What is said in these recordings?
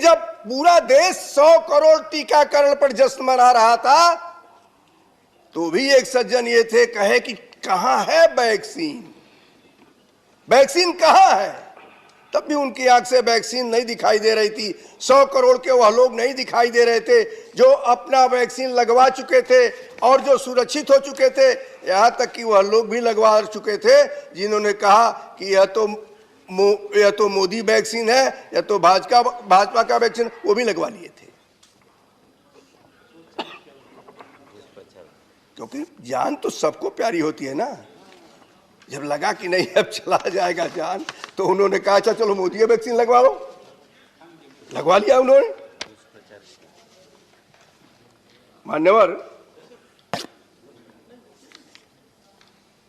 जब पूरा देश 100 करोड़ टीकाकरण पर जश्न मना रहा था, तो भी एक सज्जन ये थे, कहे कि कहां है वैक्सीन, वैक्सीन कहां है। तब भी उनकी आंख से वैक्सीन नहीं दिखाई दे रही थी। 100 करोड़ के वह लोग नहीं दिखाई दे रहे थे जो अपना वैक्सीन लगवा चुके थे और जो सुरक्षित हो चुके थे। यहां तक कि वह लोग भी लगवा चुके थे जिन्होंने कहा कि यह तो मोदी वैक्सीन है, या तो भाजपा का वैक्सीन, वो भी लगवा लिए थे। क्योंकि जान तो सबको प्यारी होती है ना। जब लगा कि नहीं अब चला जाएगा जान, तो उन्होंने कहा अच्छा चलो मोदी वैक्सीन लगवा लो, लगवा लिया उन्होंने। मान्यवर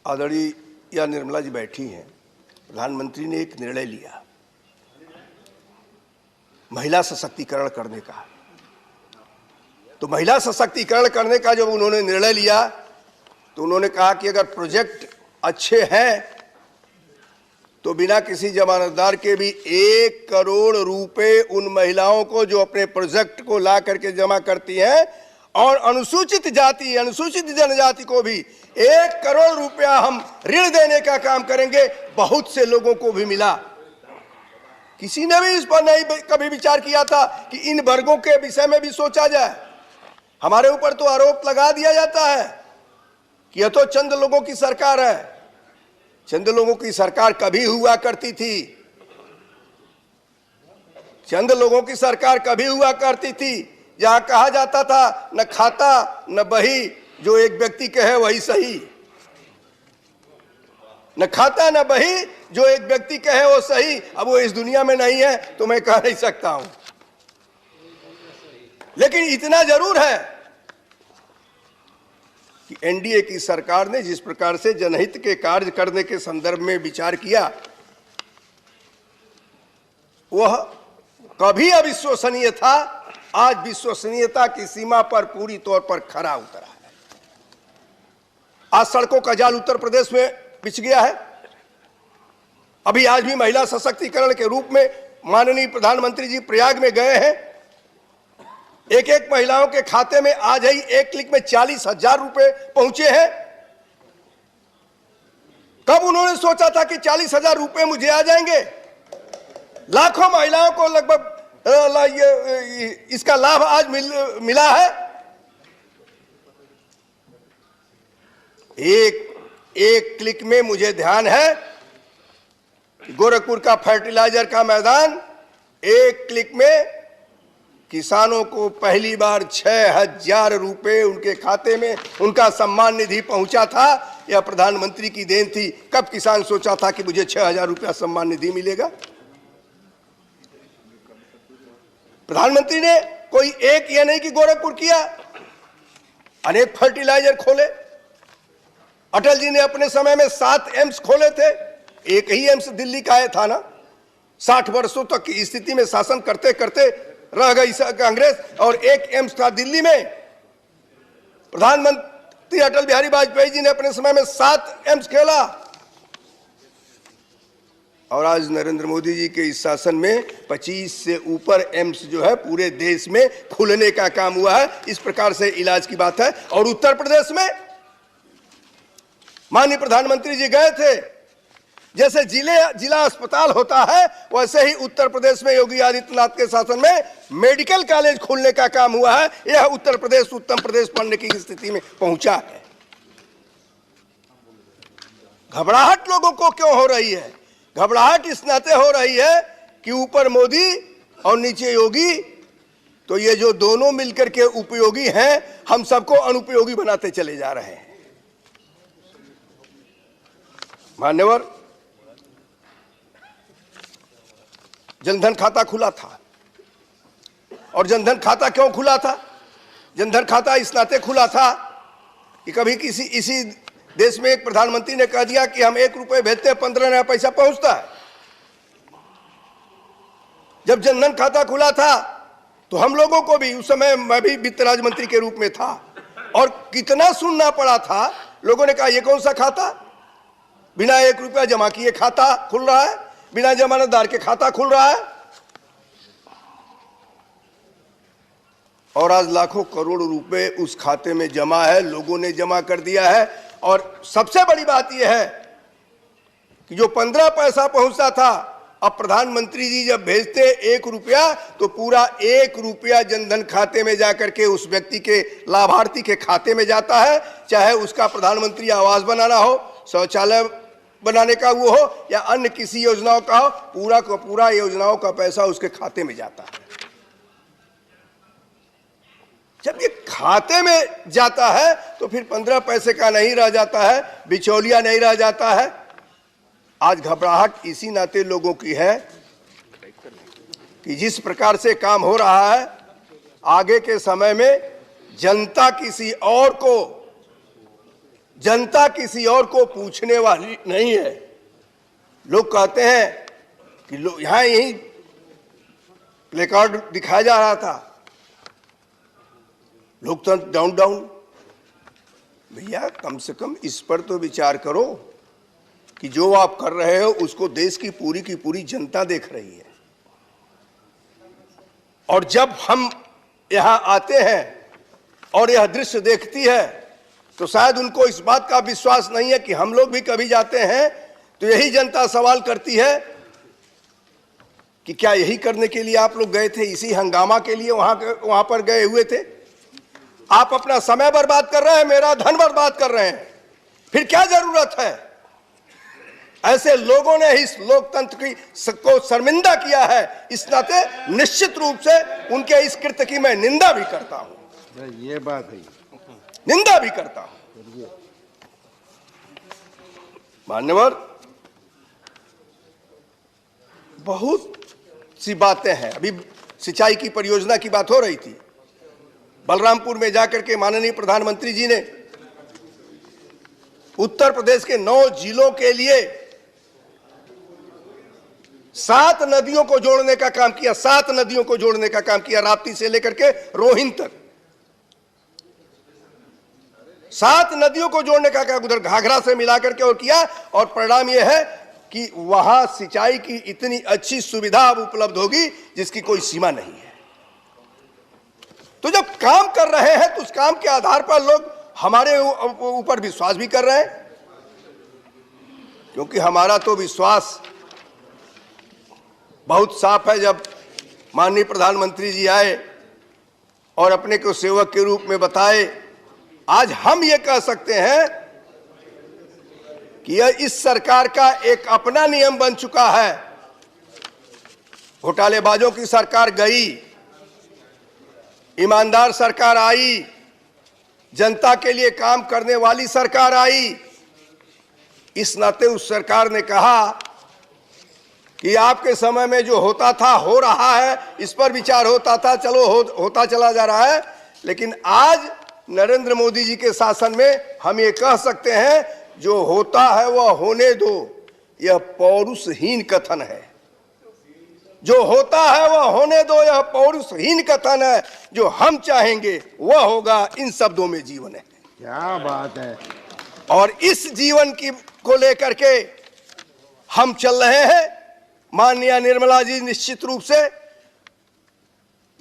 आदरणीय निर्मला जी बैठी हैं। प्रधानमंत्री ने एक निर्णय लिया महिला सशक्तिकरण करने का। तो महिला सशक्तिकरण करने का जब उन्होंने निर्णय लिया, तो उन्होंने कहा कि अगर प्रोजेक्ट अच्छे हैं तो बिना किसी जमानतदार के भी 1 करोड़ रुपए उन महिलाओं को जो अपने प्रोजेक्ट को ला करके जमा करती हैं, और अनुसूचित जाति अनुसूचित जनजाति को भी 1 करोड़ रुपया हम ऋण देने का काम करेंगे। बहुत से लोगों को भी मिला। किसी ने भी इस पर नहीं कभी विचार किया था कि इन वर्गों के विषय में भी सोचा जाए। हमारे ऊपर तो आरोप लगा दिया जाता है कि यह तो चंद लोगों की सरकार है। चंद लोगों की सरकार कभी हुआ करती थी, चंद लोगों की सरकार कभी हुआ करती थी जहां कहा जाता था न खाता न बही, जो एक व्यक्ति कहे वही सही। न खाता न बही, जो एक व्यक्ति कहे वो सही। अब वो इस दुनिया में नहीं है तो मैं कह नहीं सकता हूं, लेकिन इतना जरूर है कि एनडीए की सरकार ने जिस प्रकार से जनहित के कार्य करने के संदर्भ में विचार किया, वह कभी अविश्वसनीय था, आज विश्वसनीयता की सीमा पर पूरी तौर पर खरा उतरा है। आज सड़कों का जाल उत्तर प्रदेश में बिछ गया है। अभी आज भी महिला सशक्तिकरण के रूप में माननीय प्रधानमंत्री जी प्रयाग में गए हैं। एक एक महिलाओं के खाते में आज ही एक क्लिक में 40,000 रुपए पहुंचे हैं। कब उन्होंने सोचा था कि 40,000 रुपए मुझे आ जाएंगे? लाखों महिलाओं को लगभग इसका लाभ आज मिला है। एक क्लिक में मुझे ध्यान है गोरखपुर का फर्टिलाइजर का मैदान, एक क्लिक में किसानों को पहली बार 6,000 रुपए उनके खाते में उनका सम्मान निधि पहुंचा था। यह प्रधानमंत्री की देन थी। कब किसान सोचा था कि मुझे 6,000 रुपया सम्मान निधि मिलेगा? प्रधानमंत्री ने कोई एक ये नहीं कि गोरखपुर किया, अनेक फर्टिलाइजर खोले। अटल जी ने अपने समय में 7 एम्स खोले थे। एक ही एम्स दिल्ली का था ना। 60 वर्षों तक की स्थिति में शासन करते करते रह गई कांग्रेस, और एक एम्स था दिल्ली में। प्रधानमंत्री अटल बिहारी वाजपेयी जी ने अपने समय में 7 एम्स खोला, और आज नरेंद्र मोदी जी के इस शासन में 25 से ऊपर एम्स जो है पूरे देश में खुलने का काम हुआ है। इस प्रकार से इलाज की बात है। और उत्तर प्रदेश में माननीय प्रधानमंत्री जी गए थे। जैसे जिला अस्पताल होता है, वैसे ही उत्तर प्रदेश में योगी आदित्यनाथ के शासन में मेडिकल कॉलेज खोलने का काम हुआ है। यह उत्तर प्रदेश उत्तम प्रदेश बनने की स्थिति में पहुंचा है। घबराहट लोगों को क्यों हो रही है? घबराहट इस नाते हो रही है कि ऊपर मोदी और नीचे योगी, तो ये जो दोनों मिलकर के उपयोगी हैं, हम सबको अनुपयोगी बनाते चले जा रहे हैं। मान्यवर, जनधन खाता खुला था। और जनधन खाता क्यों खुला था? जनधन खाता इस नाते खुला था कि कभी इसी देश में एक प्रधानमंत्री ने कह दिया कि हम 1 रुपए भेजते हैं, 15 नया पैसा पहुंचता है। जब जनधन खाता खुला था तो हम लोगों को भी, उस समय मैं भी वित्त राज्य मंत्री के रूप में था, और कितना सुनना पड़ा था। लोगों ने कहा ये कौन सा खाता, बिना 1 रुपया जमा किए खाता खुल रहा है, बिना जमानतदार के खाता खुल रहा है। और आज लाखों करोड़ रुपए उस खाते में जमा है, लोगों ने जमा कर दिया है। और सबसे बड़ी बात यह है कि जो 15 पैसा पहुंचता था, अब प्रधानमंत्री जी जब भेजते 1 रुपया तो पूरा 1 रुपया जनधन खाते में जाकर के उस व्यक्ति के, लाभार्थी के खाते में जाता है। चाहे उसका प्रधानमंत्री आवास बनाना हो, शौचालय बनाने का वो हो, या अन्य किसी योजनाओं का हो, पूरा का पूरा योजनाओं का पैसा उसके खाते में जाता है। जब ये खाते में जाता है तो फिर 15 पैसे का नहीं रह जाता है, बिचौलिया नहीं रह जाता है। आज घबराहट इसी नाते लोगों की है कि जिस प्रकार से काम हो रहा है, आगे के समय में जनता किसी और को पूछने वाली नहीं है। लोग कहते हैं कि यहां यही प्लेकार्ड दिखाया जा रहा था, लोकतंत्र डाउन डाउन। भैया कम से कम इस पर तो विचार करो कि जो आप कर रहे हो उसको देश की पूरी जनता देख रही है। और जब हम यहां आते हैं और यह दृश्य देखती है तो शायद उनको इस बात का विश्वास नहीं है कि हम लोग भी कभी जाते हैं तो यही जनता सवाल करती है कि क्या यही करने के लिए आप लोग गए थे, इसी हंगामा के लिए वहां पर गए हुए थे? आप अपना समय बर्बाद कर रहे हैं, मेरा धन बर्बाद कर रहे हैं, फिर क्या जरूरत है? ऐसे लोगों ने इस लोकतंत्र को शर्मिंदा किया है। इस नाते निश्चित रूप से उनके इस कृत्य की मैं निंदा भी करता हूं। ये बात है, निंदा भी करता हूं। मान्यवर, बहुत सी बातें हैं। अभी सिंचाई की परियोजना की बात हो रही थी। बलरामपुर में जाकर के माननीय प्रधानमंत्री जी ने उत्तर प्रदेश के 9 जिलों के लिए 7 नदियों को जोड़ने का काम किया। 7 नदियों को जोड़ने का काम किया, राप्ती से लेकर के रोहिन तक 7 नदियों को जोड़ने का काम उधर घाघरा से मिलाकर के और किया। और परिणाम यह है कि वहां सिंचाई की इतनी अच्छी सुविधा अब उपलब्ध होगी जिसकी कोई सीमा नहीं है। तो जब काम कर रहे हैं तो उस काम के आधार पर लोग हमारे ऊपर विश्वास भी कर रहे हैं, क्योंकि हमारा तो विश्वास बहुत साफ है। जब माननीय प्रधानमंत्री जी आए और अपने को सेवक के रूप में बताए, आज हम ये कह सकते हैं कि यह इस सरकार का एक अपना नियम बन चुका है। घोटालेबाजों की सरकार गई, ईमानदार सरकार आई, जनता के लिए काम करने वाली सरकार आई। इस नाते उस सरकार ने कहा कि आपके समय में जो होता था हो रहा है, इस पर विचार होता था, चलो होता चला जा रहा है। लेकिन आज नरेंद्र मोदी जी के शासन में हम ये कह सकते हैं, जो होता है वह होने दो। यह पौरुषहीन कथन है। जो होता है वह होने दो, यह पौरुषहीन कथन है। जो हम चाहेंगे वह होगा, इन शब्दों में जीवन है। क्या बात है। और इस जीवन की को लेकर के हम चल रहे हैं। माननीय निर्मला जी निश्चित रूप से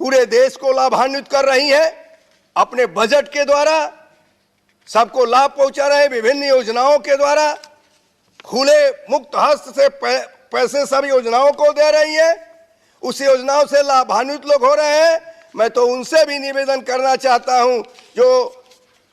पूरे देश को लाभान्वित कर रही हैं। अपने बजट के द्वारा सबको लाभ पहुंचा रहे हैं, विभिन्न योजनाओं के द्वारा खुले मुक्त हस्त से पैसे सब योजनाओं को दे रही है। उस योजनाओं से लाभान्वित लोग हो रहे हैं। मैं तो उनसे भी निवेदन करना चाहता हूं, जो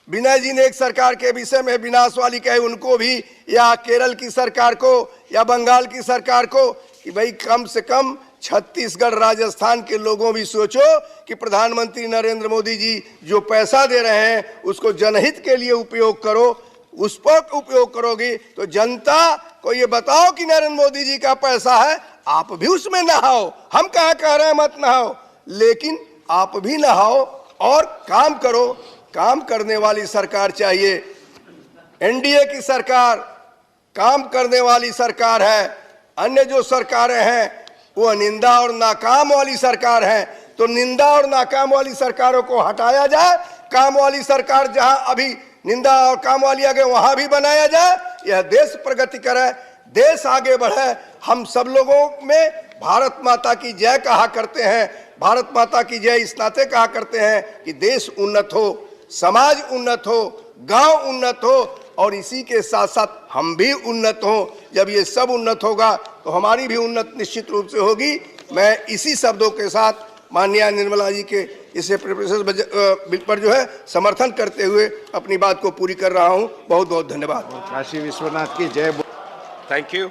विनय जी ने एक सरकार के विषय में विनाश वाली कहे, उनको भी, या केरल की सरकार को, या बंगाल की सरकार को, कि भाई कम से कम छत्तीसगढ़, राजस्थान के लोगों भी सोचो कि प्रधानमंत्री नरेंद्र मोदी जी जो पैसा दे रहे हैं उसको जनहित के लिए उपयोग करो। उस पर उपयोग करोगी तो जनता को ये बताओ कि नरेंद्र मोदी जी का पैसा है, आप भी उसमें नहाओ। हम कहाँ कह रहे हैं मत नहाओ, लेकिन आप भी नहाओ और काम करो। काम करने वाली सरकार चाहिए। एनडीए की सरकार काम करने वाली सरकार है। अन्य जो सरकारें हैं वो निंदा और नाकाम वाली सरकार है। तो निंदा और नाकाम वाली सरकारों को हटाया जाए, काम वाली सरकार जहां अभी निंदा और काम वाली आगे वहां भी बनाया जाए। यह देश प्रगति करे, देश आगे बढ़े। हम सब लोगों में भारत माता की जय कहा करते हैं। भारत माता की जय इस नाते कहा करते हैं कि देश उन्नत हो, समाज उन्नत हो, गांव उन्नत हो और इसी के साथ साथ हम भी उन्नत हों। जब ये सब उन्नत होगा तो हमारी भी उन्नत निश्चित रूप से होगी। मैं इसी शब्दों के साथ माननीय निर्मला जी के इसे प्रिपरेशन बिल पर जो है समर्थन करते हुए अपनी बात को पूरी कर रहा हूं। बहुत बहुत धन्यवाद। काशी विश्वनाथ की जय। Thank you.